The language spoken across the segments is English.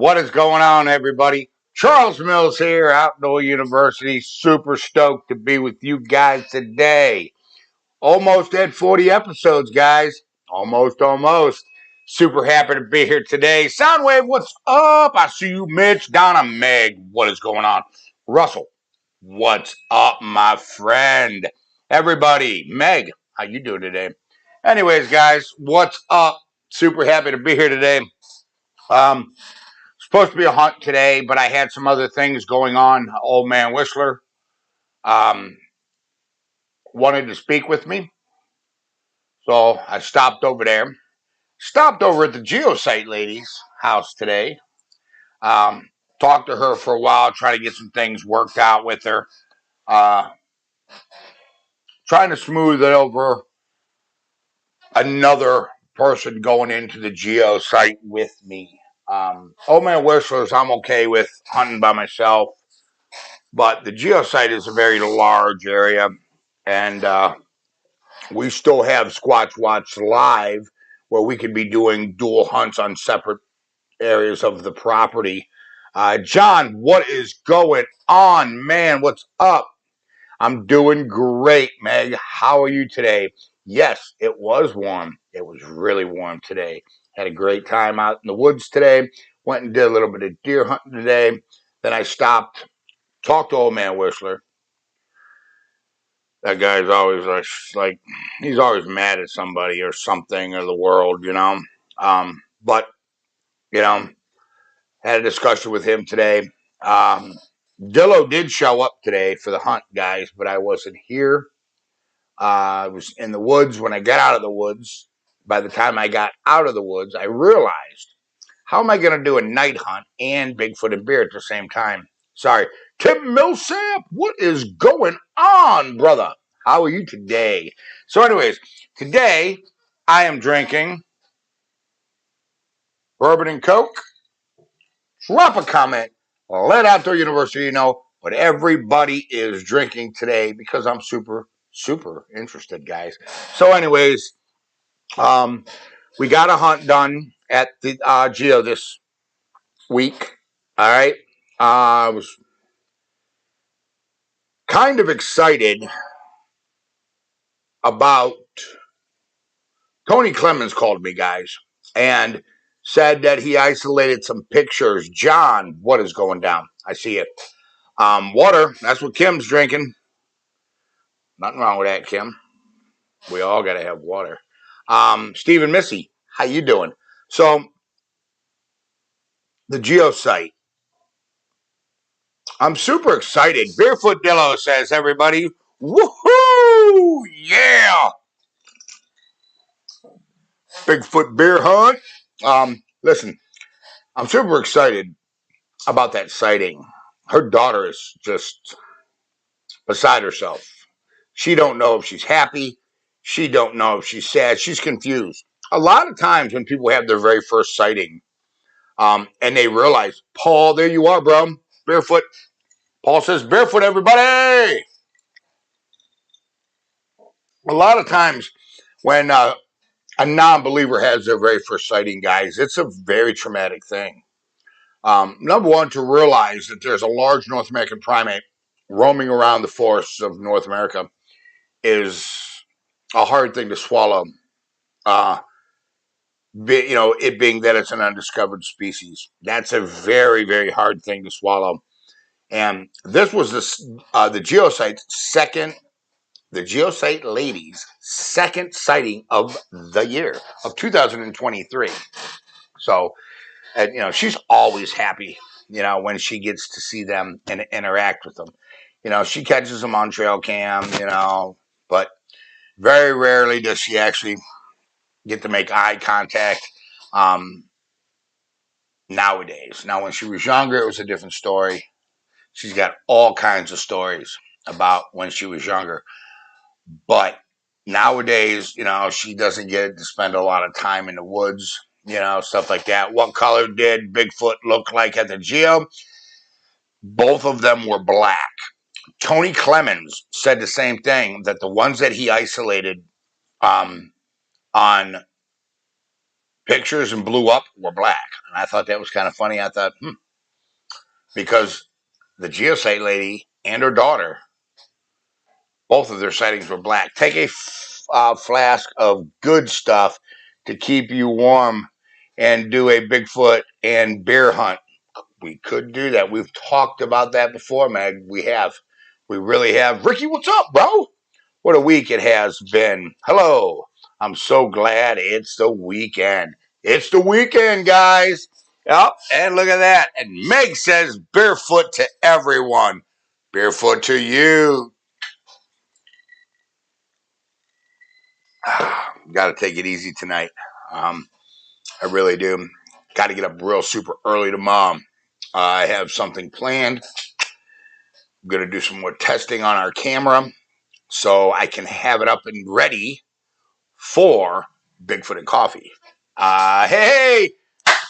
What is going on, everybody? Charles Mills here, Outdoor University. Super stoked to be with you guys today. Almost at 40 episodes, guys. Almost. Super happy to be here today. Soundwave, what's up? I see you, Mitch, Donna, Meg. What is going on? Russell, what's up, my friend? Everybody, Meg, how you doing today? Anyways, guys, what's up? Super happy to be here today. Supposed to be a hunt today, but I had some other things going on. Old man Whistler um, wanted to speak with me, so I stopped over there. Stopped over at the Geosite lady's house today. Um, Talked to her for a while, trying to get some things worked out with her. Uh, Trying to smooth it over another person going into the Geosite with me. Old man Whistler's, I'm okay with hunting by myself. But the geosite is a very large area, and we still have Squatch Watch Live, where we could be doing dual hunts on separate areas of the property. John, what is going on, man? What's up? I'm doing great, Meg. How are you today? Yes, it was warm. It was really warm today. Had a great time out in the woods today. Went and did a little bit of deer hunting today. Then I stopped, talked to old man Whistler. That guy's always like he's always mad at somebody or something or the world, you know. But you know, had a discussion with him today. Dillo did show up today for the hunt, guys, but I wasn't here. I was in the woods. When I got out of the woods, by the time I got out of the woods, I realized, how am I going to do a night hunt and Bigfoot and beer at the same time? Sorry. Tim Millsap, what is going on, brother? How are you today? So anyways, today I am drinking bourbon and Coke. Drop a comment. Let Outdoor University know what everybody is drinking today, because I'm super interested, guys. So anyways, we got a hunt done at the Geo this week. All right. I was kind of excited about Tony Clemens called me, guys, and said that he isolated some pictures. John, what is going down? I see it. Water. That's what Kim's drinking. Nothing wrong with that, Kim. We all got to have water. Stephen Missy, how you doing? So the Geosite. I'm super excited. Barefoot Dillo says, everybody, woohoo! Yeah! Bigfoot beer hunt. Listen, I'm super excited about that sighting. Her daughter is just beside herself. She don't know if she's happy. She don't know if she's sad. She's confused. A lot of times when people have their very first sighting, and they realize, Paul, there you are, bro. Barefoot. Paul says, barefoot, everybody. A lot of times when a non-believer has their very first sighting, guys, it's a very traumatic thing. Number one, to realize that there's a large North American primate roaming around the forests of North America is a hard thing to swallow. It being that it's an undiscovered species, that's a very hard thing to swallow. And this was the Geosite lady's second sighting of the year of 2023. So, and she's always happy, when she gets to see them and interact with them. She catches them on trail cam, but very rarely does she actually get to make eye contact nowadays. Now, when she was younger, it was a different story. She's got all kinds of stories about when she was younger. But nowadays, she doesn't get to spend a lot of time in the woods, stuff like that. What color did Bigfoot look like at the Geo? Both of them were black. Tony Clemens said the same thing, that the ones that he isolated on pictures and blew up were black. And I thought that was kind of funny. I thought, because the geosite lady and her daughter, both of their sightings were black. Take a flask of good stuff to keep you warm and do a Bigfoot and bear hunt. We could do that. We've talked about that before, Meg. We have. We really have. Ricky, what's up, bro? What a week it has been. Hello. I'm so glad it's the weekend. It's the weekend, guys. Yep, and look at that. And Meg says barefoot to everyone. Barefoot to you. Got to take it easy tonight. I really do. Got to get up real super early tomorrow. I have something planned. I'm going to do some more testing on our camera so I can have it up and ready for Bigfoot and Coffee. Hey,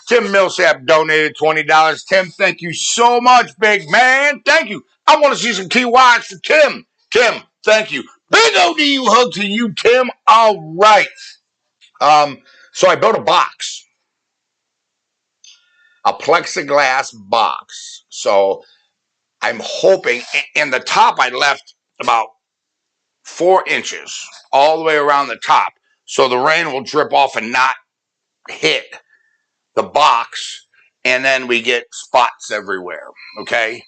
Tim Millsap donated $20. Tim, thank you so much, big man. Thank you. I want to see some TYs for Tim. Tim, thank you. Big ODU hug to you, Tim. All right. So I built a box, a plexiglass box. So I'm hoping, and the top I left about 4 inches all the way around the top, so the rain will drip off and not hit the box, and then we get spots everywhere. Okay,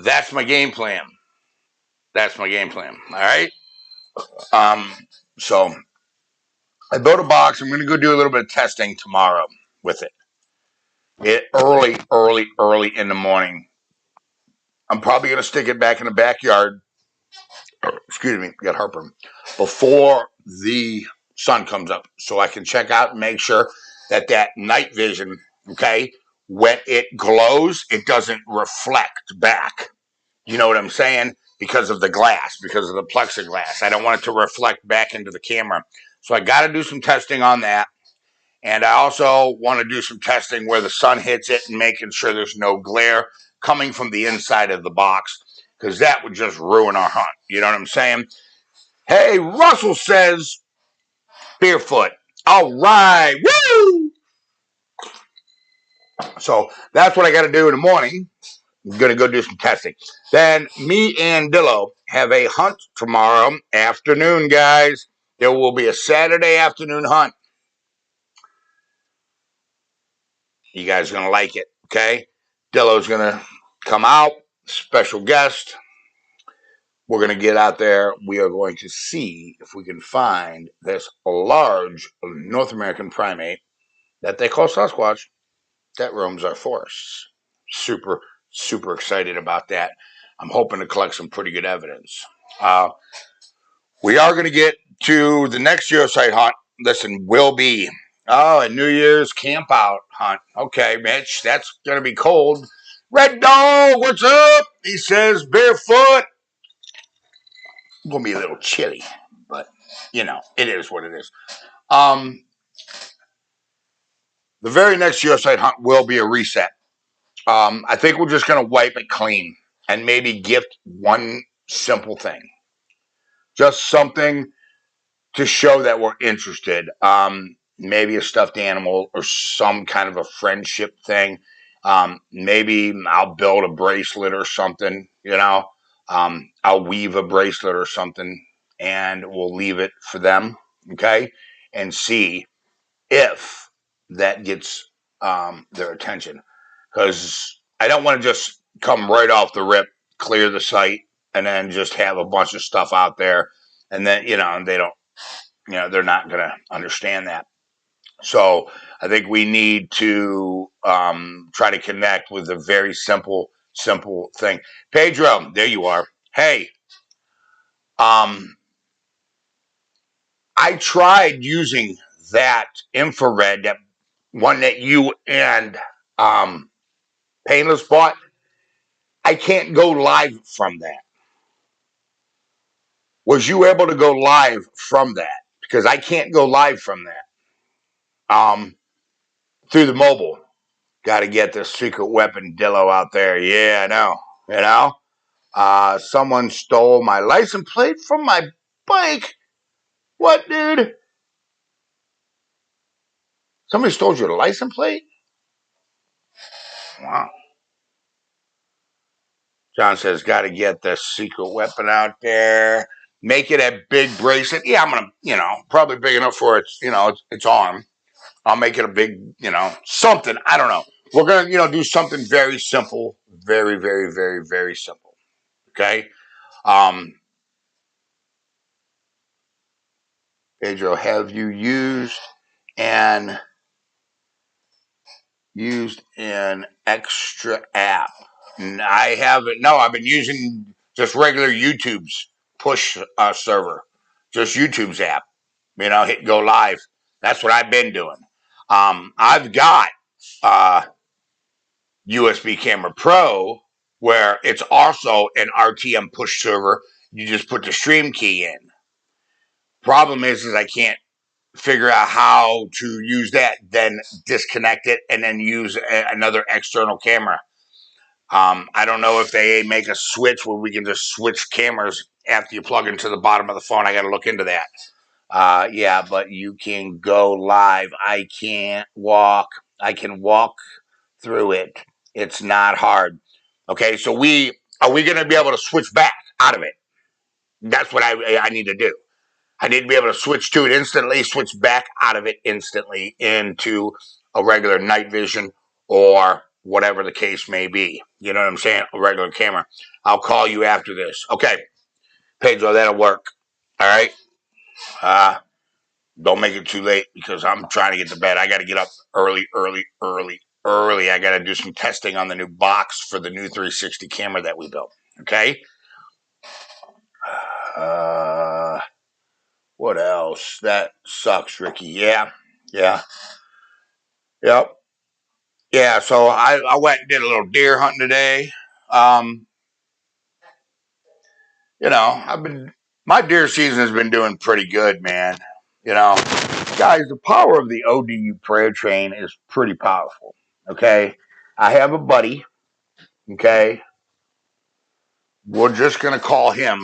that's my game plan. That's my game plan. All right. So I built a box. I'm going to go do a little bit of testing tomorrow with it. Early in the morning. I'm probably going to stick it back in the backyard. Excuse me, got heartburn. Before the sun comes up, so I can check out and make sure that night vision, okay, when it glows, it doesn't reflect back. You know what I'm saying? Because of the glass, because of the plexiglass. I don't want it to reflect back into the camera. So I got to do some testing on that. And I also want to do some testing where the sun hits it and making sure there's no glare coming from the inside of the box, because that would just ruin our hunt. You know what I'm saying? Hey, Russell says barefoot. All right. Woo! So that's what I got to do in the morning. I'm going to go do some testing. Then me and Dillo have a hunt tomorrow afternoon, guys. There will be a Saturday afternoon hunt. You guys are going to like it, okay? Dillo's going to come out, special guest. We're going to get out there. We are going to see if we can find this large North American primate that they call Sasquatch that roams our forests. Super, super excited about that. I'm hoping to collect some pretty good evidence. We are going to get to the next geosite hunt. Listen, will be a New Year's camp out hunt. Okay, Mitch, that's going to be cold. Red Dog, what's up? He says barefoot. Going to be a little chilly, but you know, it is what it is. The very next geosite hunt will be a reset. I think we're just going to wipe it clean and maybe gift one simple thing. Just something to show that we're interested. Maybe a stuffed animal or some kind of a friendship thing. Maybe I'll build a bracelet or something, you know. I'll weave a bracelet or something and we'll leave it for them, okay? And see if that gets their attention. Because I don't want to just come right off the rip, clear the site, and then just have a bunch of stuff out there. And then, you know, they don't, you know, they're not going to understand that. So I think we need to try to connect with a very simple thing. Pedro, there you are. Hey, I tried using that infrared, that one that you and Painless bought. I can't go live from that. Was you able to go live from that? Because I can't go live from that. Through the mobile. Got to get this secret weapon Dillo out there. Yeah, I know. You know? Someone stole my license plate from my bike. What, dude? Somebody stole your license plate? Wow. John says, got to get the secret weapon out there. Make it a big bracelet. Yeah, I'm going to, probably big enough for its arm. I'll make it a big, something. I don't know. We're going to, do something very simple. Very, very, very, very simple. Okay. Pedro, have you an used an extra app? I haven't. No, I've been using just regular YouTube's push server, just YouTube's app. Hit go live. That's what I've been doing. I've got USB Camera Pro where it's also an RTM push server. You just put the stream key in. Problem is I can't figure out how to use that, then disconnect it, and then use another external camera. I don't know if they make a switch where we can just switch cameras after you plug into the bottom of the phone. I got to look into that. Yeah, but you can go live. I can't walk. I can walk through it. It's not hard. Okay, so are we going to be able to switch back out of it? That's what I need to do. I need to be able to switch to it instantly, switch back out of it instantly into a regular night vision or whatever the case may be. You know what I'm saying? A regular camera. I'll call you after this. Okay, Pedro, that'll work. All right. Don't make it too late because I'm trying to get to bed. I got to get up early. I got to do some testing on the new box for the new 360 camera that we built. Okay. What else? That sucks, Ricky. Yeah. Yep. Yeah. So I went and did a little deer hunting today. My deer season has been doing pretty good, man. Guys, the power of the ODU prayer train is pretty powerful. Okay. I have a buddy. Okay. We're just going to call him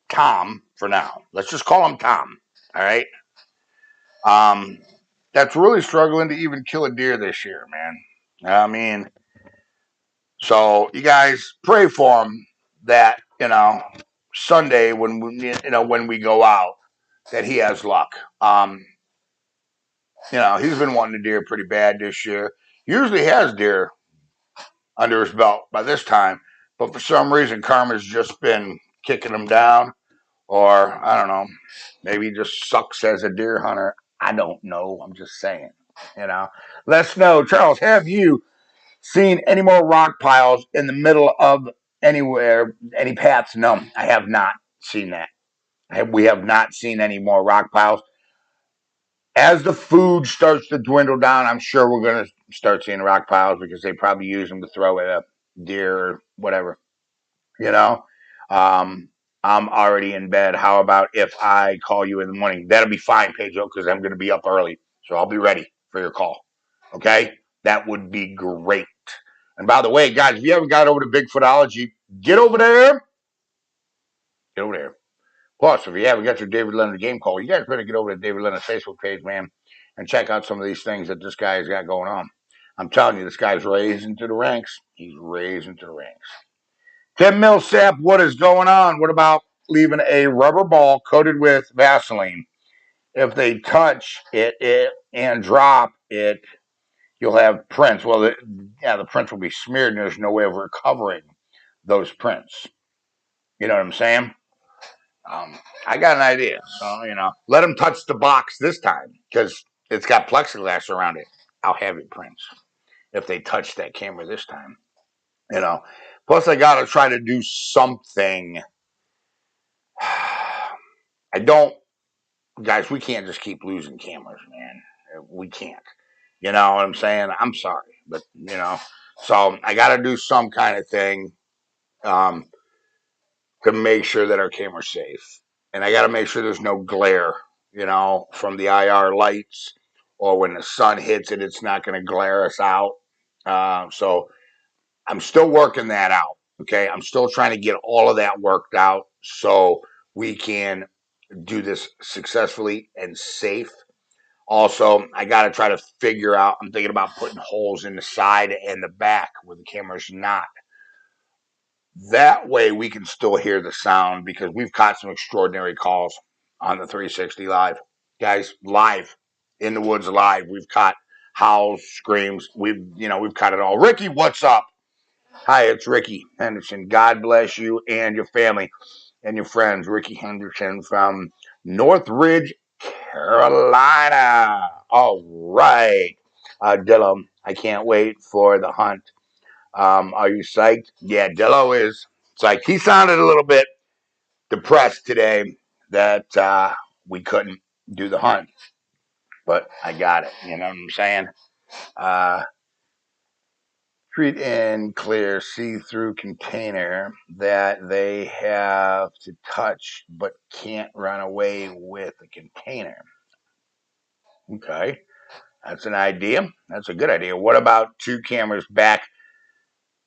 Tom for now. Let's just call him Tom. All right. That's really struggling to even kill a deer this year, man. I mean, so you guys pray for him that, Sunday when we go out, that he has luck. He's been wanting a deer pretty bad this year. Usually has deer under his belt by this time, but for some reason, Karma's just been kicking him down, or I don't know, maybe he just sucks as a deer hunter. I don't know. I'm just saying. Let's know, Charles. Have you seen any more rock piles in the middle of anywhere, any paths? No, I have not seen that. We have not seen any more rock piles. As the food starts to dwindle down, I'm sure we're going to start seeing rock piles because they probably use them to throw at a deer or whatever. You know, I'm already in bed. How about if I call you in the morning? That'll be fine, Pedro, because I'm going to be up early. So I'll be ready for your call. Okay? That would be great. And by the way, guys, if you haven't got over to Bigfootology, get over there. Get over there. Plus, if you haven't got your David Leonard game call, you guys better get over to David Leonard's Facebook page, man, and check out some of these things that this guy's got going on. I'm telling you, this guy's raising to the ranks. He's raising to the ranks. Tim Millsap, what is going on? What about leaving a rubber ball coated with Vaseline? If they touch it and drop it, you'll have prints. Well, the prints will be smeared, and there's no way of recovering those prints. You know what I'm saying? I got an idea. So, let them touch the box this time because it's got plexiglass around it. I'll have it prints if they touch that camera this time. Plus, I got to try to do something. I don't, guys, we can't just keep losing cameras, man. We can't. You know what I'm saying? I'm sorry. But, so I got to do some kind of thing to make sure that our camera's safe. And I got to make sure there's no glare, from the IR lights, or when the sun hits it, it's not going to glare us out. So I'm still working that out. Okay. I'm still trying to get all of that worked out so we can do this successfully and safe. Also, I got to try to figure out, I'm thinking about putting holes in the side and the back where the camera's not. That way we can still hear the sound, because we've caught some extraordinary calls on the 360 live. Guys, live, in the woods live. We've caught howls, screams. We've caught it all. Ricky, what's up? Hi, it's Ricky Henderson. God bless you and your family and your friends. Ricky Henderson from Northridge, Carolina. All right. Dillon, I can't wait for the hunt. Are you psyched? Yeah, Dillo is psyched. He sounded a little bit depressed today that we couldn't do the hunt, but I got it. You know what I'm saying? Treat and clear see-through container that they have to touch but can't run away with the container. Okay, that's an idea. That's a good idea. What about 2 cameras back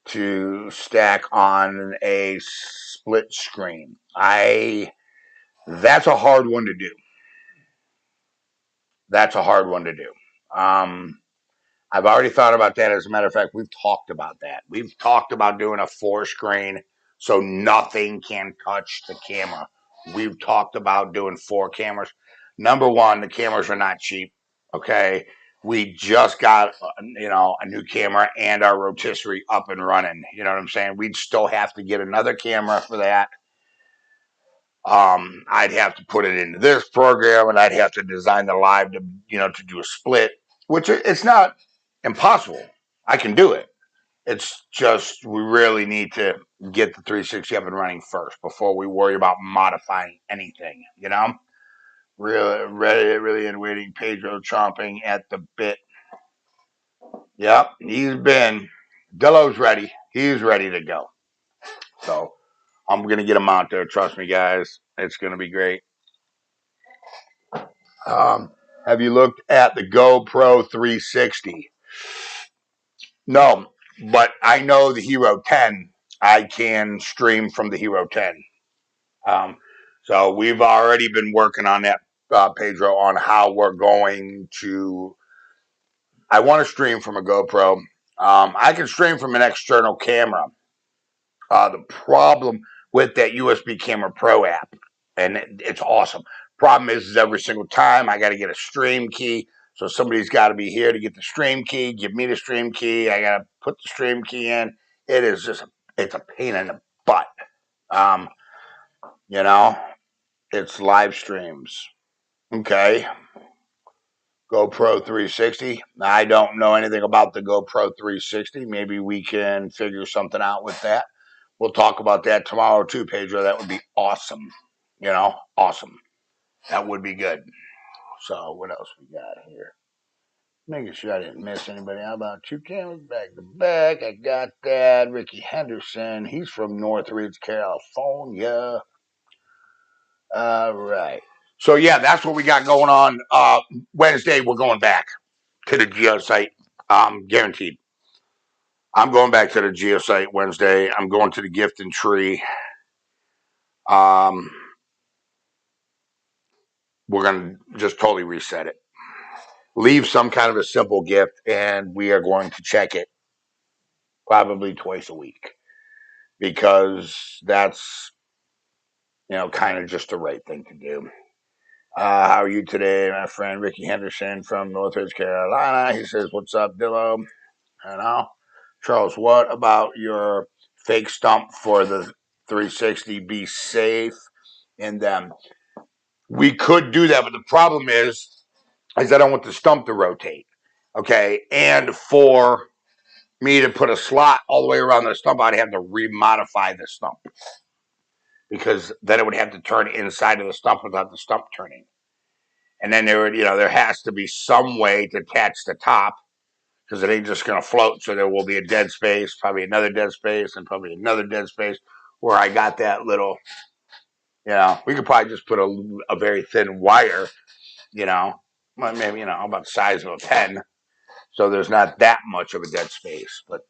to stack on a split screen? That's a hard one to do. That's a hard one to do. I've already thought about that. As a matter of fact, we've talked about that. We've talked about doing a 4 screen so nothing can touch the camera. We've talked about doing 4 cameras. Number one, the cameras are not cheap. Okay. We just got, a new camera and our rotisserie up and running. You know what I'm saying? We'd still have to get another camera for that. I'd have to put it into this program, and I'd have to design the live to do a split, which it's not impossible. I can do it. It's just we really need to get the 360 up and running first before we worry about modifying anything. Really and waiting. Pedro chomping at the bit. Yep, he's been. Dillo's ready. He's ready to go. So I'm gonna get him out there. Trust me, guys. It's gonna be great. Have you looked at the GoPro 360? No, but I know the Hero 10. I can stream from the Hero 10. So we've already been working on that, Pedro, on how we're going to. I want to stream from a GoPro. I can stream from an external camera. The problem with that USB Camera Pro app, and it's awesome. Problem is every single time I got to get a stream key. So somebody's got to be here to get the stream key, give me the stream key. I got to put the stream key in. It is it's a pain in the butt. Um, you know, it's live streams. Okay. GoPro 360. I don't know anything about the GoPro 360. Maybe we can figure something out with that. We'll talk about that tomorrow too, Pedro. That would be awesome. Awesome. That would be good. So what else we got here? Making sure I didn't miss anybody. How about 2 cameras back to back? I got that. Ricky Henderson. He's from Northridge, California. All right. So yeah, that's what we got going on. Wednesday, we're going back to the geo site. Guaranteed. I'm going back to the geo site Wednesday. I'm going to the gift and tree. We're going to just totally reset it. Leave some kind of a simple gift, and we are going to check it probably twice a week, because that's, kind of just the right thing to do. How are you today, my friend Ricky Henderson from Northridge, Carolina? He says, "What's up, Dillo?" Charles, what about your fake stump for the 360? Be safe in them. We could do that, but the problem is I don't want the stump to rotate. Okay, and for me to put a slot all the way around the stump, I'd have to remodify the stump, because then it would have to turn inside of the stump without the stump turning. And then there has to be some way to attach the top, because it ain't just going to float. So there will be a dead space, probably another dead space, and probably another dead space where I got that little, we could probably just put a very thin wire, maybe, about the size of a pen. So there's not that much of a dead space, but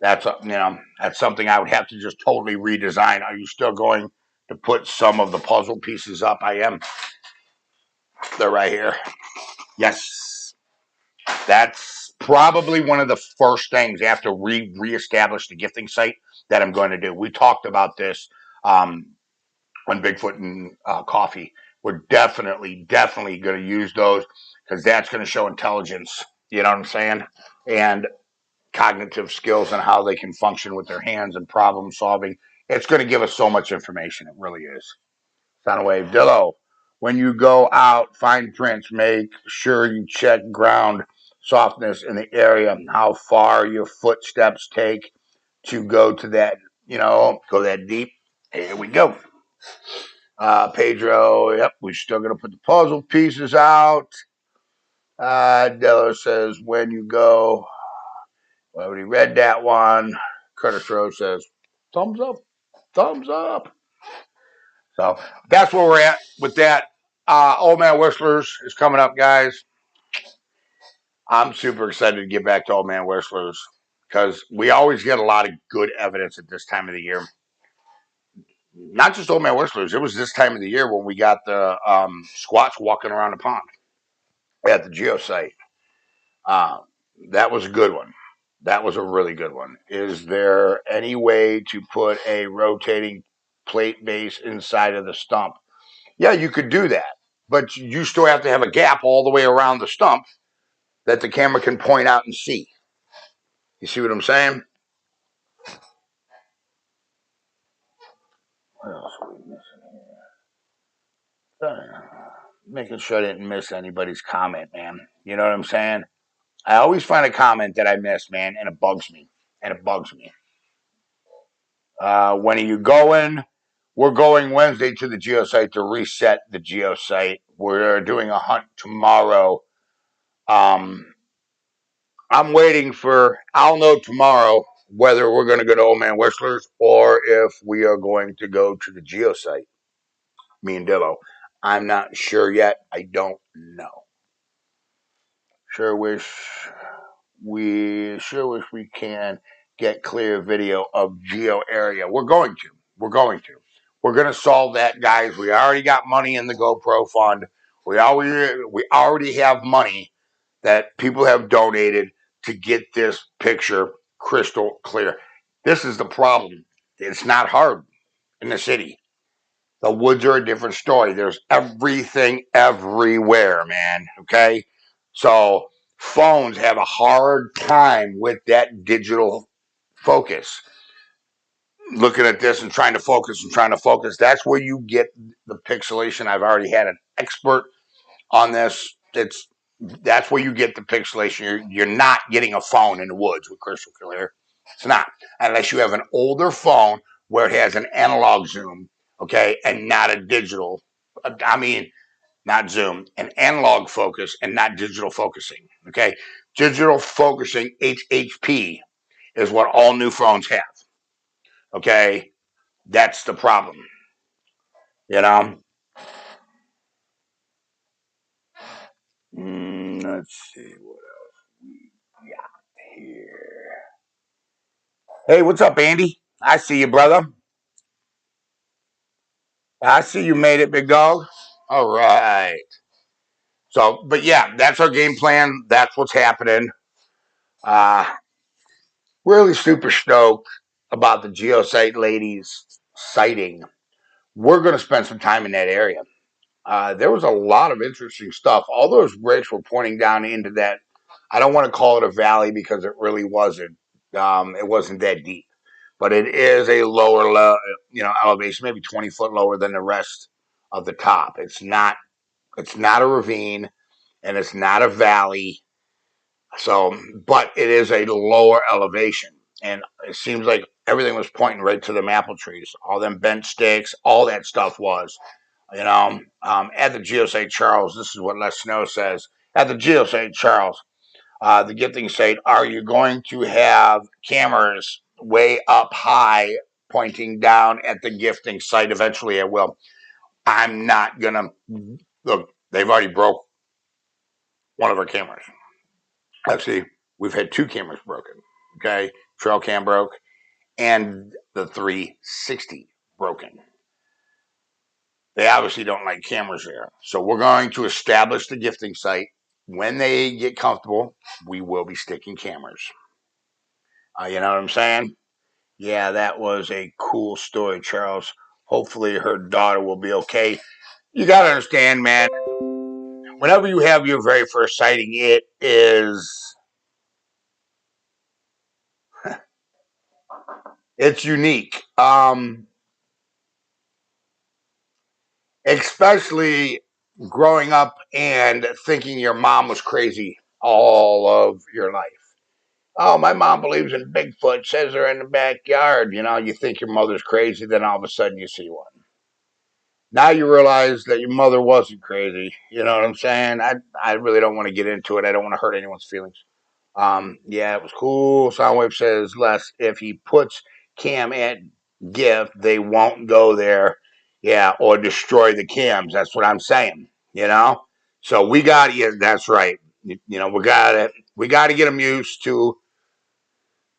that's something I would have to just totally redesign. Are you still going to put some of the puzzle pieces up? I am. They're right here. Yes. That's probably one of the first things after we reestablish the gifting site that I'm going to do. We talked about this on Bigfoot and Coffee. We're definitely going to use those because that's going to show intelligence. You know what I'm saying? And cognitive skills and how they can function with their hands and problem solving. It's going to give us so much information. It really is. Sound wave. Dillo, when you go out, find prints, make sure you check ground softness in the area, how far your footsteps take to go to that, go that deep. Here we go. Pedro, yep, we're still going to put the puzzle pieces out. Dillo says, when you go, we already read that one. Curtis Rose says, thumbs up, thumbs up. So that's where we're at with that. Old Man Whistlers is coming up, guys. I'm super excited to get back to Old Man Whistlers because we always get a lot of good evidence at this time of the year. Not just Old Man Whistlers. It was this time of the year when we got the squatch walking around the pond at the geosite. Uh, that was a good one. That was a really good one. Is there any way to put a rotating plate base inside of the stump? Yeah, you could do that, but you still have to have a gap all the way around the stump that the camera can point out and see. You see what I'm saying? What else are we missing here? Making sure I didn't miss anybody's comment, man. You know what I'm saying? I always find a comment that I miss, man, and it bugs me. When are you going? We're going Wednesday to the geosite to reset the geosite. We're doing a hunt tomorrow. I'm waiting I'll know tomorrow whether we're going to go to Old Man Whistlers or if we are going to go to the geosite. Me and Dillo. I'm not sure yet. I don't know. Sure wish we can get clear video of geo area. We're going to. We're going to solve that, guys. We already got money in the GoPro fund. We already have money that people have donated to get this picture crystal clear. This is the problem. It's not hard in the city. The woods are a different story. There's everything everywhere, man. Okay? So phones have a hard time with that digital focus. Looking at this and trying to focus. That's where you get the pixelation. I've already had an expert on this. That's where you get the pixelation. You're not getting a phone in the woods with crystal clear. It's not. Unless you have an older phone where it has an analog zoom, okay, and not a digital. I mean, not zoom, an analog focus and not digital focusing, okay? Digital focusing, HHP, is what all new phones have, okay? That's the problem, you know? Let's see what else we got here. Hey, what's up, Andy? I see you, brother. I see you made it, big dog. All right. So, but yeah, that's our game plan. That's what's happening. Uh, really super stoked about the geosite ladies sighting. We're going to spend some time in that area. There was a lot of interesting stuff. All those breaks were pointing down into that. I don't want to call it a valley because it really wasn't. It wasn't that deep, but it is a lower, elevation, maybe 20 foot lower than the rest of the top. It's not. It's not a ravine, and it's not a valley. So, but it is a lower elevation, and it seems like everything was pointing right to them apple trees. All them bent sticks, all that stuff was. At the Geosite Charles, this is what Les Snow says. At the Geosite Charles, the gifting site, are you going to have cameras way up high pointing down at the gifting site? Eventually I will. I'm not going to. Look, they've already broke one of our cameras. Actually, we've had two cameras broken. Okay. Trail cam broke and the 360 broken. They obviously don't like cameras there. So we're going to establish the gifting site when they get comfortable, we will be sticking cameras. You know what I'm saying? Yeah, that was a cool story, Charles. Hopefully, her daughter will be okay. You got to understand, man, whenever you have your very first sighting, it's unique. Especially growing up and thinking your mom was crazy all of your life. Oh, my mom believes in Bigfoot, says they're in the backyard. You know, you think your mother's crazy, then all of a sudden you see one. Now you realize that your mother wasn't crazy. You know what I'm saying? I really don't want to get into it. I don't want to hurt anyone's feelings. Yeah, it was cool. Soundwave says, Les, if he puts Cam at gift, they won't go there. Yeah, or destroy the cams. That's what I'm saying. You know? So we got, yeah, that's right. You know, we got to get them used to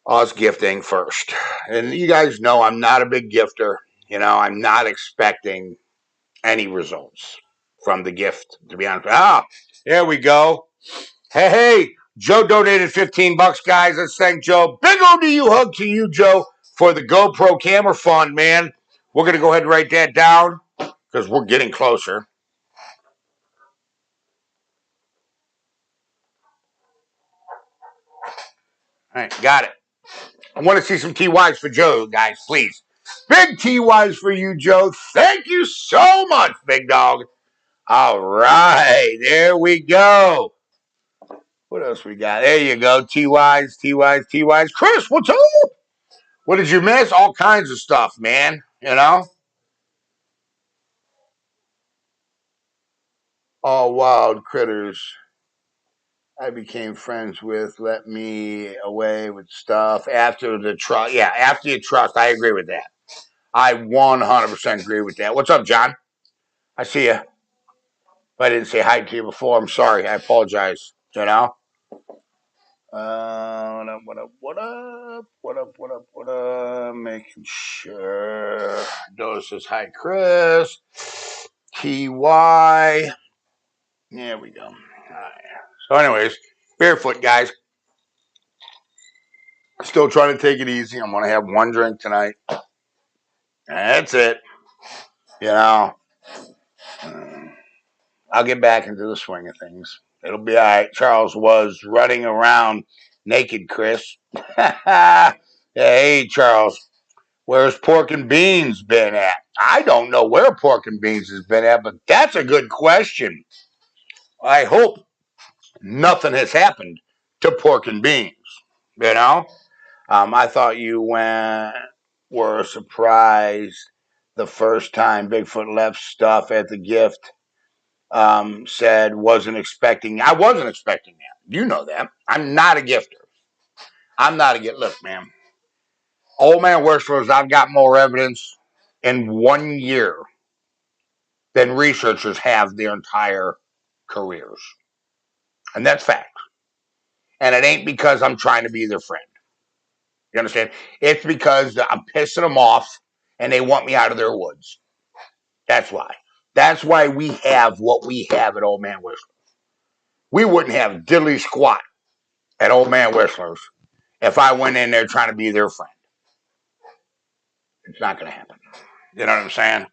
us gifting first. And you guys know I'm not a big gifter. You know, I'm not expecting any results from the gift, to be honest. Ah, there we go. Hey, Joe donated $15, guys. Let's thank Joe. Big ODU hug to you, Joe, for the GoPro camera fund, man. We're going to go ahead and write that down because we're getting closer. All right, got it. I want to see some TYs for Joe, guys, please. Big TYs for you, Joe. Thank you so much, big dog. All right, there we go. What else we got? There you go. TYs, TYs, TYs. Chris, what's up? What did you miss? All kinds of stuff, man. You know? All wild critters I became friends with let me away with stuff after the trust. Yeah, after you trust. I agree with that. I 100% agree with that. What's up, John? I see you. If I didn't say hi to you before, I'm sorry. I apologize. You know? What up, what up, what up, what up, what up, what up? Making sure. Doe says hi, Chris. TY. There we go. All right. So, anyways, barefoot, guys. Still trying to take it easy. I'm going to have one drink tonight. That's it. You know, I'll get back into the swing of things. It'll be all right. Charles was running around naked, Chris. Hey, Charles. Where's Pork and Beans been at? I don't know where Pork and Beans has been at, but that's a good question. I hope nothing has happened to Pork and Beans. You know, I thought you were surprised the first time Bigfoot left stuff at the gift. Said wasn't expecting. I wasn't expecting that. You know that. I'm not a gifter. I'm not a gift. Look, man. Old man works for us. I've got more evidence in 1 year than researchers have their entire careers. And that's fact. And it ain't because I'm trying to be their friend. You understand? It's because I'm pissing them off and they want me out of their woods. That's why. That's why we have what we have at Old Man Whistler. We wouldn't have diddly squat at Old Man Whistler's if I went in there trying to be their friend. It's not going to happen. You know what I'm saying?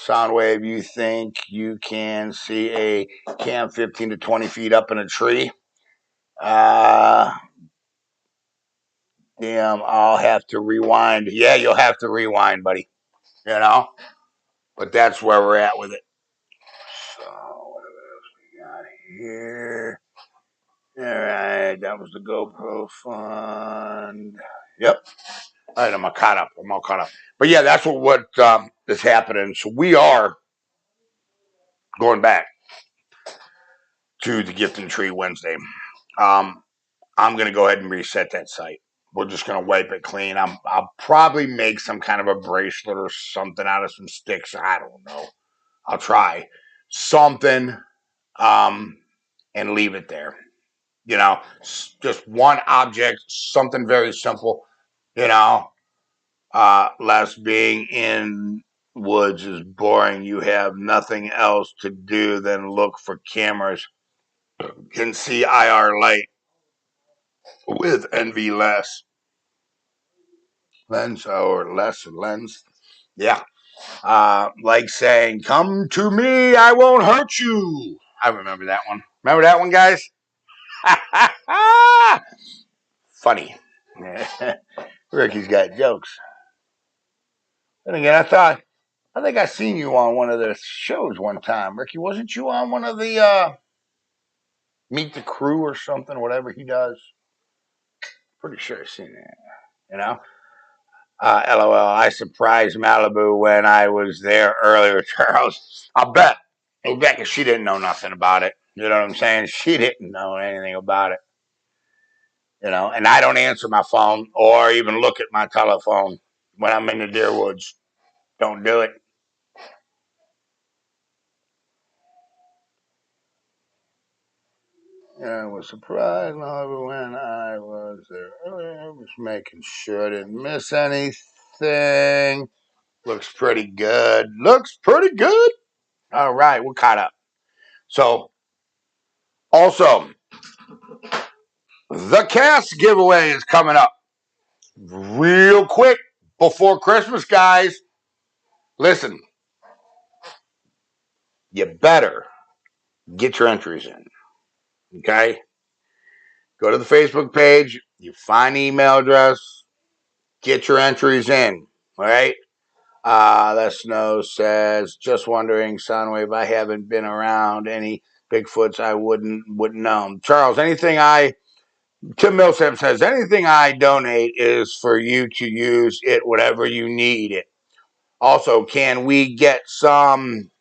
Soundwave, you think you can see a cam 15 to 20 feet up in a tree? Damn, I'll have to rewind. Yeah, you'll have to rewind, buddy. You know? But that's where we're at with it. So, what else we got here? All right, that was the GoPro fund. Yep. All right, I'm all caught up. I'm all caught up. But yeah, that's what is happening. So we are going back to the Gift and Tree Wednesday. I'm going to go ahead and reset that site. We're just going to wipe it clean. I'll probably make some kind of a bracelet or something out of some sticks. I don't know. I'll try something and leave it there. You know, just one object, something very simple. You know, less being in woods is boring. You have nothing else to do than look for cameras. can see IR light with NV less lens or less lens. Yeah. Like saying, "Come to me, I won't hurt you." I remember that one. Remember that one, guys? Funny. Ricky's got jokes. And again, I think I seen you on one of the shows one time. Ricky, wasn't you on one of the Meet the Crew or something, whatever he does? Pretty sure I seen that. You know? LOL, I surprised Malibu when I was there earlier, Charles. I'll bet. Because she didn't know nothing about it. You know what I'm saying? She didn't know anything about it. And I don't answer my phone or even look at my telephone when I'm in the deer woods. Don't do it. I was surprised when I was there earlier. I was making sure I didn't miss anything. Looks pretty good. All right, we're caught up. So, also, the cast giveaway is coming up real quick before Christmas, guys. Listen, you better get your entries in. Okay? Go to the Facebook page, you find the email address, get your entries in. All right? The Snow says, just wondering, Soundwave, I haven't been around any Bigfoots I wouldn't know. Charles, Tim Millsap says, anything I donate is for you to use it whatever you need it. Also, can we get some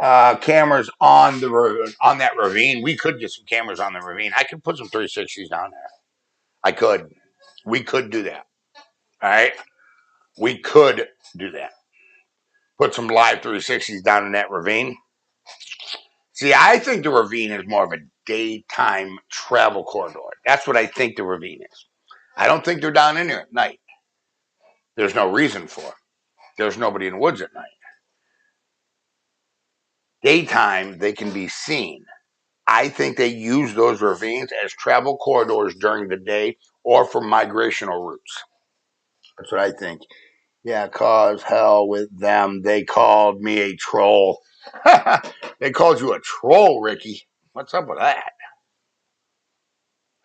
cameras on that ravine? We could get some cameras on the ravine. I could put some 360s down there. I could. We could do that. All right? We could do that. Put some live 360s down in that ravine. See, I think the ravine is more of a daytime travel corridor. That's what I think the ravine is. I don't think they're down in there at night. There's no reason for it. There's nobody in the woods at night. Daytime, they can be seen. I think they use those ravines as travel corridors during the day or for migrational routes. That's what I think. Yeah, cause hell with them. They called me a troll. They called you a troll, Ricky. What's up with that?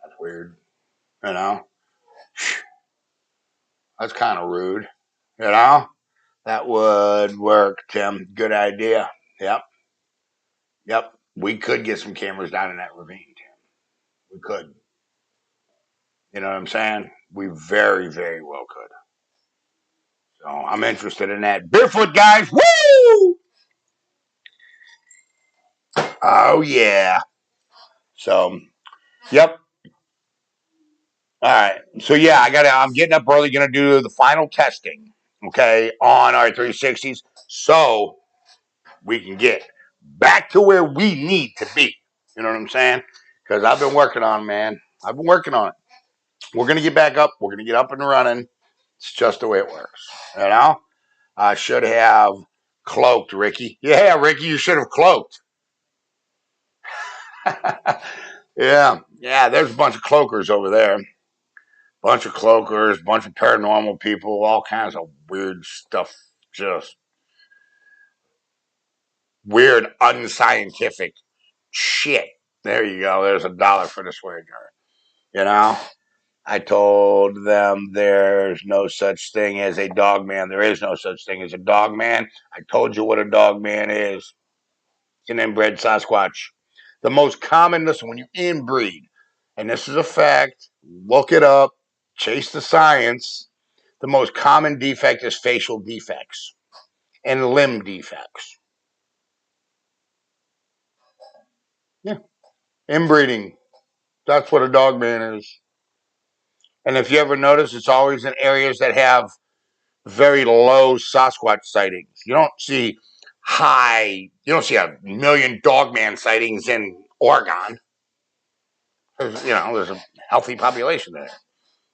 That's weird. You know? That's kind of rude. You know? That would work, Tim. Good idea. Yep. Yep. We could get some cameras down in that ravine, Tim. We could. You know what I'm saying? We very, very well could. So I'm interested in that. Barefoot guys, woo! Oh yeah. So, yep. All right. So yeah, I'm getting up early, gonna do the final testing, okay, on our 360s, so we can get back to where we need to be. You know what I'm saying? Because I've been working on it, man. I've been working on it. We're gonna get back up. We're gonna get up and running. It's just the way it works. You know? I should have cloaked, Ricky. Yeah, Ricky, you should have cloaked. Yeah. There's a bunch of cloakers over there. Bunch of cloakers, bunch of paranormal people, all kinds of weird stuff. Just weird, unscientific shit. There you go. There's $1 for the swear jar. You know? I told them there's no such thing as a dog man. There is no such thing as a dog man. I told you what a dog man is. It's an inbred Sasquatch. The most common, listen, when you inbreed, and this is a fact, look it up, chase the science, the most common defect is facial defects and limb defects. Yeah. Inbreeding. That's what a dog man is. And if you ever notice, it's always in areas that have very low Sasquatch sightings. You don't see a million dogman sightings in Oregon. There's a healthy population there.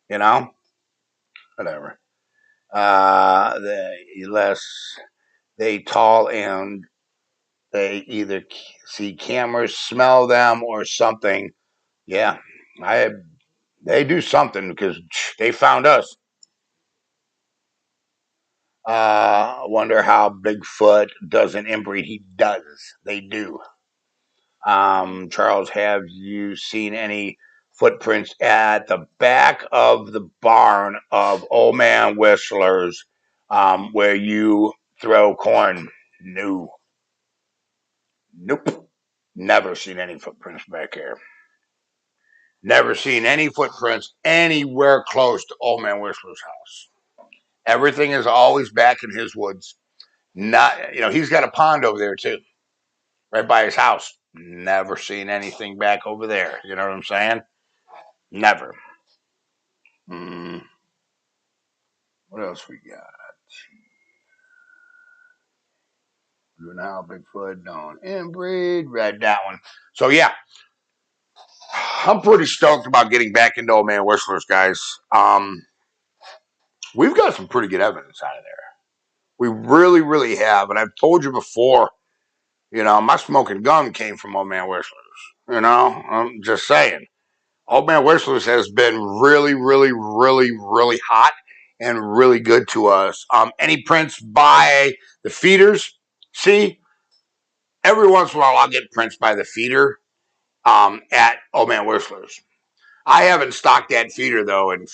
You know, whatever. They tall and They either see cameras, smell them, or something. Yeah, they do something because they found us. Wonder how Bigfoot doesn't inbreed. He does. They do. Charles, have you seen any footprints at the back of the barn of Old Man Whistler's where you throw corn? No. Nope. Never seen any footprints back here. Never seen any footprints anywhere close to Old Man Whistler's house. Everything is always back in his woods. Not, he's got a pond over there too, right by his house. Never seen anything back over there. You know what I'm saying? Never. Mm, what else we got? You know, Bigfoot don't inbreed. Read that one. So yeah, I'm pretty stoked about getting back into Old Man Whistler's, guys. We've got some pretty good evidence out of there. We really, really have. And I've told you before, my smoking gun came from Old Man Whistler's. I'm just saying. Old Man Whistler's has been really, really, really, really hot and really good to us. Any prints by the feeders? See, every once in a while I'll get prints by the feeder at Old Man Whistler's. I haven't stocked that feeder though in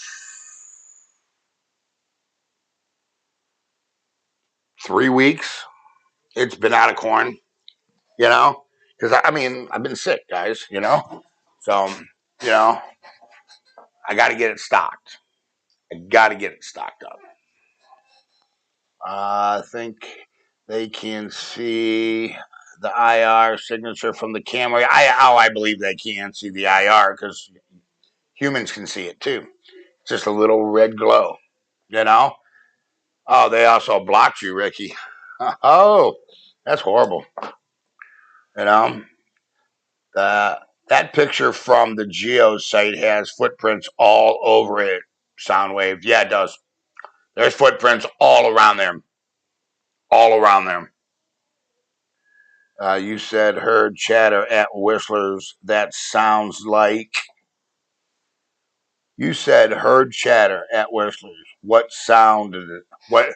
3 weeks. It's been out of corn, because I've been sick, guys, so I got to get it stocked. I got to get it stocked up. I think they can see the IR signature from the camera. I believe they can see the IR because humans can see it too. It's just a little red glow, Oh, they also blocked you, Ricky. Oh, that's horrible. You know, that picture from the Geo site has footprints all over it. Soundwave, yeah, it does. There's footprints all around there. All around there. You said heard chatter at Whistler's. That sounds like. You said heard chatter at Whistler's. What sounded it? What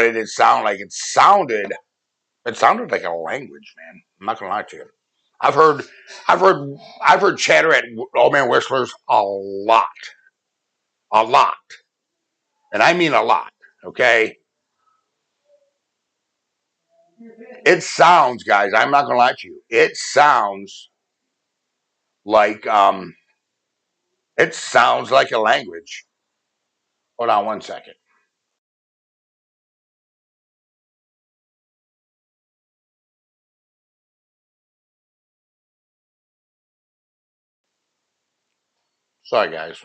did it sound like? It sounded like a language, man. I'm not gonna lie to you. I've heard I've heard I've heard chatter at Old Man Whistler's a lot. A lot. And I mean a lot. Okay? It sounds, guys, I'm not gonna lie to you. Like it sounds like a language. Hold on 1 second. Sorry, guys.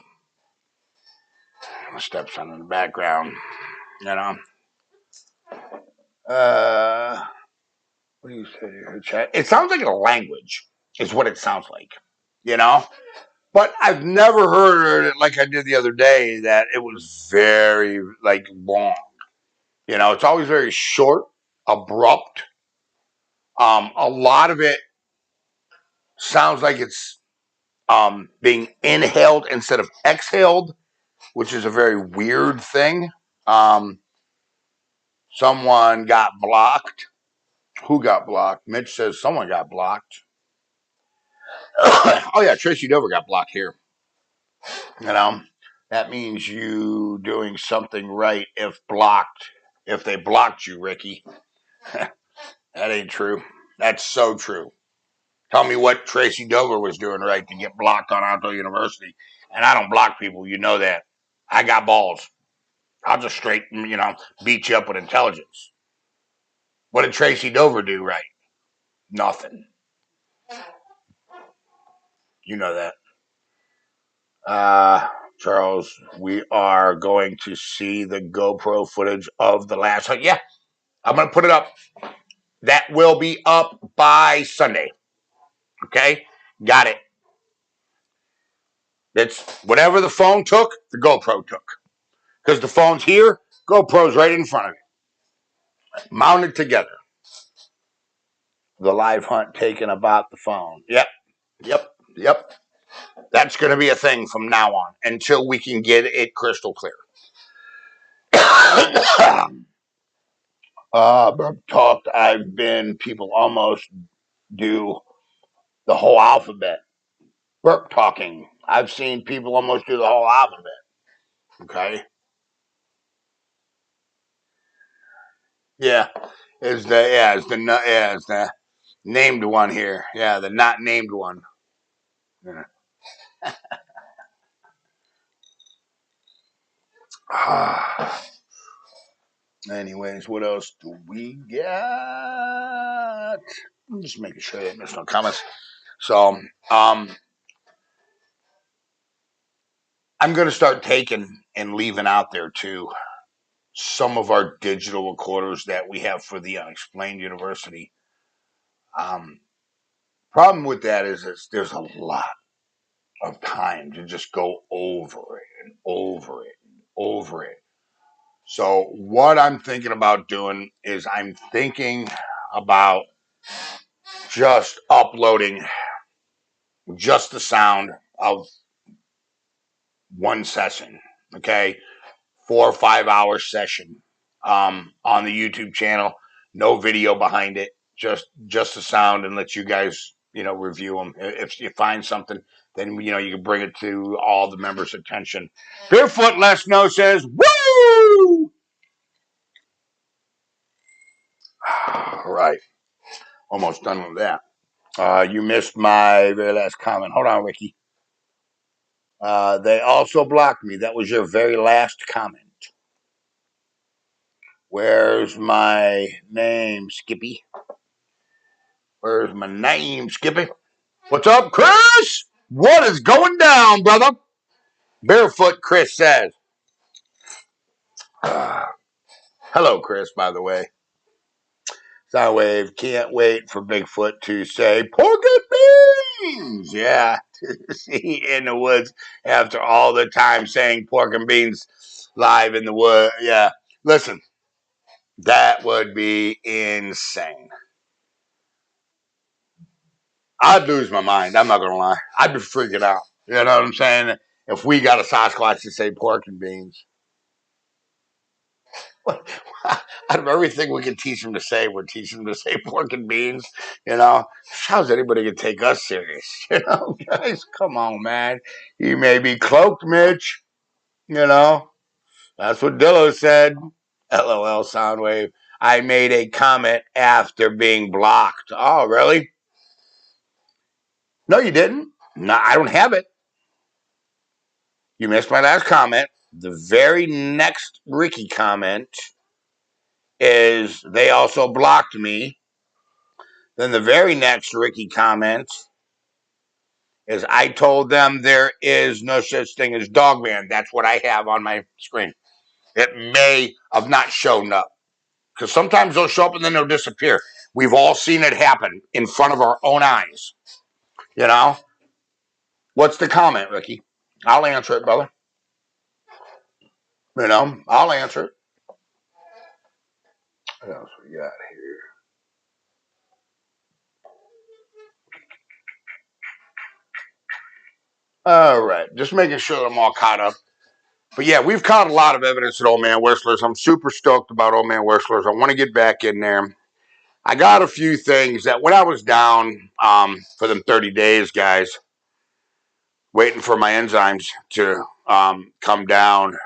My stepson in the background. You know. What do you say here, chat? It sounds like a language, is what it sounds like. You know? But I've never heard it like I did the other day that it was very like long. It's always very short, abrupt. A lot of it sounds like it's being inhaled instead of exhaled, which is a very weird thing. Um, Someone got blocked. Who got blocked? Mitch says someone got blocked. Oh yeah, Tracy Dover got blocked here. You know, that means you doing something right if they blocked you, Ricky. That ain't true. That's so true. Tell me what Tracy Dover was doing right to get blocked on Alto University. And I don't block people, you know that. I got balls. I'll just straight, beat you up with intelligence. What did Tracy Dover do right? Nothing. You know that. Charles, we are going to see the GoPro footage of the last hunt. Yeah, I'm going to put it up. That will be up by Sunday. Okay? Got it. It's whatever the phone took, the GoPro took. Because the phone's here, GoPro's right in front of it. Mounted together. the live hunt taken about the phone. Yep. That's going to be a thing from now on until we can get it crystal clear. Talked. People almost do the whole alphabet. Burp talking. I've seen people almost do the whole alphabet. Okay. Yeah. Is the named one here. Yeah, the not named one. Yeah. Anyways, what else do we got? I'm just making sure I missed no comments. So, I'm going to start taking and leaving out there too some of our digital recorders that we have for the Unexplained University. Um, Problem with that is there's a lot of time to just go over it and over it and over it. So what I'm thinking about doing is I'm thinking about just uploading just the sound of one session. Okay. 4 or 5 hour session on the YouTube channel. No video behind it, just the sound, and let you guys review them. If you find something, then you can bring it to all the members' attention. Barefoot Les No says, "Woo!" All right, almost done with that. You missed my very last comment. Hold on, Ricky. They also blocked me. That was your very last comment. Where's my name, Skippy? Where's my name, Skippy? What's up, Chris? What is going down, brother? Barefoot Chris says. Hello, Chris, by the way. Soundwave can't wait for Bigfoot to say, pork and beans. Yeah, to see in the woods after all the time saying pork and beans live in the wood. Yeah, listen, that would be insane. I'd lose my mind. I'm not going to lie. I'd be freaking out. You know what I'm saying? If we got a Sasquatch to say pork and beans. Out of everything we can teach them to say, we're teaching them to say pork and beans. How's anybody gonna take us serious? Guys, come on, man. You may be cloaked, Mitch. That's what Dillo said. LOL, Soundwave. I made a comment after being blocked. Oh, really? No, you didn't. No, I don't have it. You missed my last comment. The very next Ricky comment is they also blocked me. Then the very next Ricky comment is I told them there is no such thing as Dogman. That's what I have on my screen. It may have not shown up because sometimes they'll show up and then they'll disappear. We've all seen it happen in front of our own eyes. What's the comment, Ricky? I'll answer it, brother. I'll answer it. What else we got here? All right, just making sure I'm all caught up. But yeah, we've caught a lot of evidence at Old Man Whistlers. I'm super stoked about Old Man Whistlers. I want to get back in there. I got a few things that when I was down for them 30 days, guys, waiting for my enzymes to come down,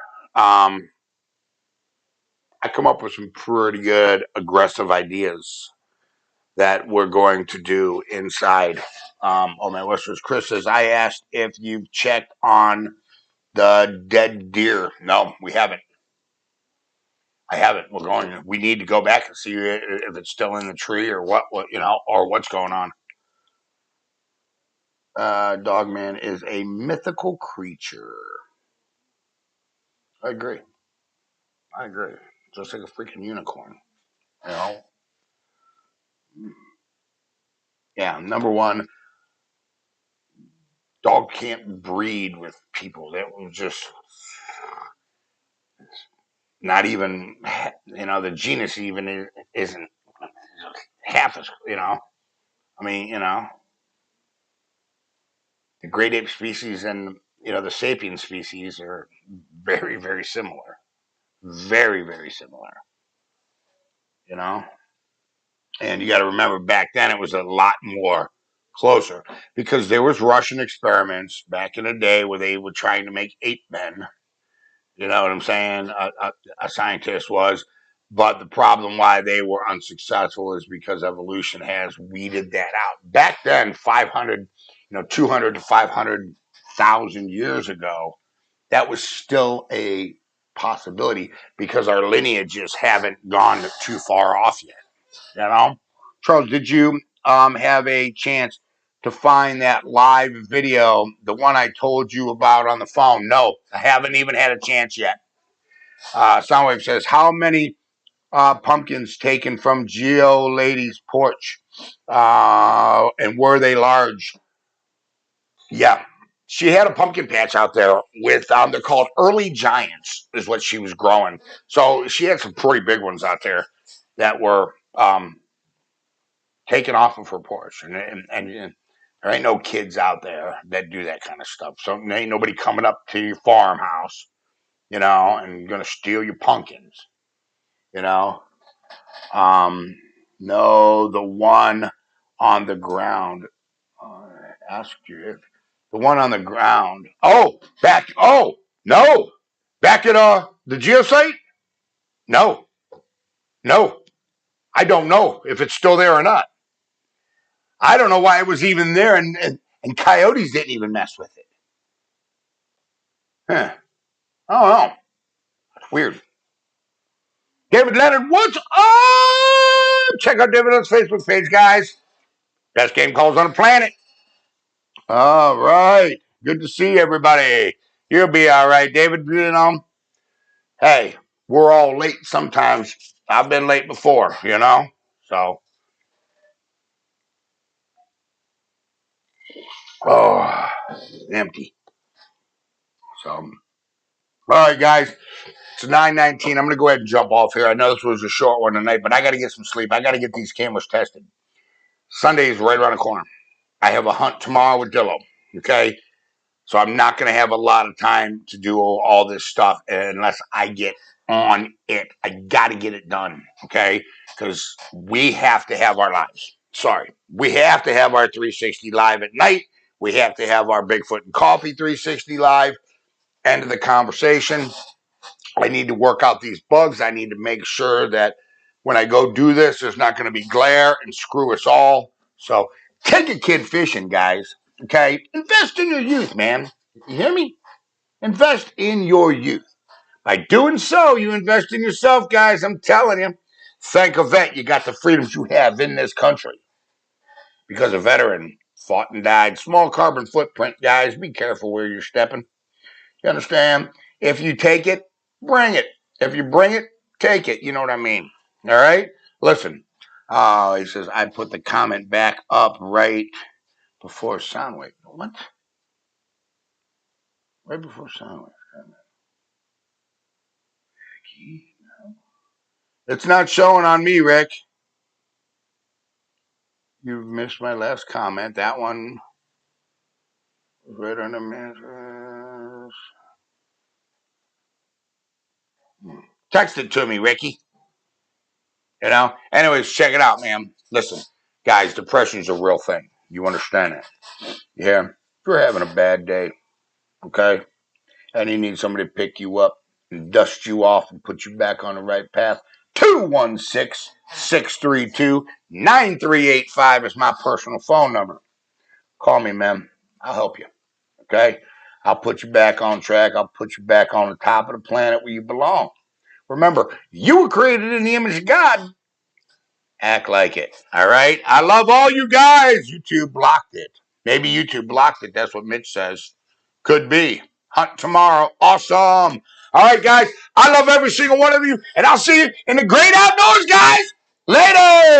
I come up with some pretty good aggressive ideas that we're going to do inside. Old Man Whistlers. Chris says, I asked if you've checked on the dead deer. No, we haven't. I haven't. We need to go back and see if it's still in the tree or what or what's going on. Dogman is a mythical creature. I agree. Just like a freaking unicorn. You know? Yeah, number one, dog can't breed with people. That was just not even, the genus even isn't half as. I mean, the great ape species and the sapien species are very, very similar. Very, very similar. You know, and you got to remember back then it was a lot more closer because there was Russian experiments back in the day where they were trying to make ape men. You know what I'm saying? A scientist was, but the problem why they were unsuccessful is because evolution has weeded that out. Back then, 500, 200 to 500,000 years ago, that was still a possibility because our lineages haven't gone too far off yet. You know, Charles, did you have a chance to find that live video, the one I told you about on the phone? No, I haven't even had a chance yet. Soundwave says, how many pumpkins taken from Geo Lady's porch? And were they large? Yeah. She had a pumpkin patch out there with, they're called early giants, is what she was growing. So she had some pretty big ones out there that were taken off of her porch. And there ain't no kids out there that do that kind of stuff. So there ain't nobody coming up to your farmhouse, and going to steal your pumpkins, you know. No, the one on the ground. I asked you if the one on the ground. Oh, back. Oh, no, back at the geosite. No, no, I don't know if it's still there or not. I don't know why it was even there, and coyotes didn't even mess with it. Huh. I don't know. It's weird. David Leonard, what's up? Check out David Leonard's Facebook page, guys. Best game calls on the planet. All right. Good to see everybody. You'll be all right, David. Hey, we're all late sometimes. I've been late before, So, oh, empty. So, all right, guys. It's 9:19. I'm going to go ahead and jump off here. I know this was a short one tonight, but I got to get some sleep. I got to get these cameras tested. Sunday is right around the corner. I have a hunt tomorrow with Dillo. Okay. So I'm not going to have a lot of time to do all this stuff unless I get on it. I got to get it done, okay? Because we have to have our lives. Sorry. We have to have our 360 live at night. We have to have our Bigfoot and Coffee 360 live. End of the conversation. I need to work out these bugs. I need to make sure that when I go do this, there's not going to be glare and screw us all. So take a kid fishing, guys. Okay? Invest in your youth, man. You hear me? Invest in your youth. By doing so, you invest in yourself, guys. I'm telling you. Thank a vet you got the freedoms you have in this country. Because a veteran fought and died. Small carbon footprint, guys. Be careful where you're stepping. You understand? If you take it, bring it. If you bring it, take it. You know what I mean? All right? Listen. He says, I put the comment back up right before Soundwave. What? Right before Soundwave. It's not showing on me, Rick. You've missed my last comment. That one was right on the message. Text it to me, Ricky. Anyways, check it out, man. Listen, guys, depression's a real thing. You understand it? Yeah. If you're having a bad day, okay, and you need somebody to pick you up and dust you off and put you back on the right path, 216-632-9385 is my personal phone number. Call me, man. I'll help you. Okay? I'll put you back on track. I'll put you back on the top of the planet where you belong. Remember, you were created in the image of God. Act like it. All right? I love all you guys. YouTube blocked it. Maybe YouTube blocked it. That's what Mitch says. Could be. Hunt tomorrow. Awesome. All right, guys. I love every single one of you. And I'll see you in the great outdoors, guys. Later.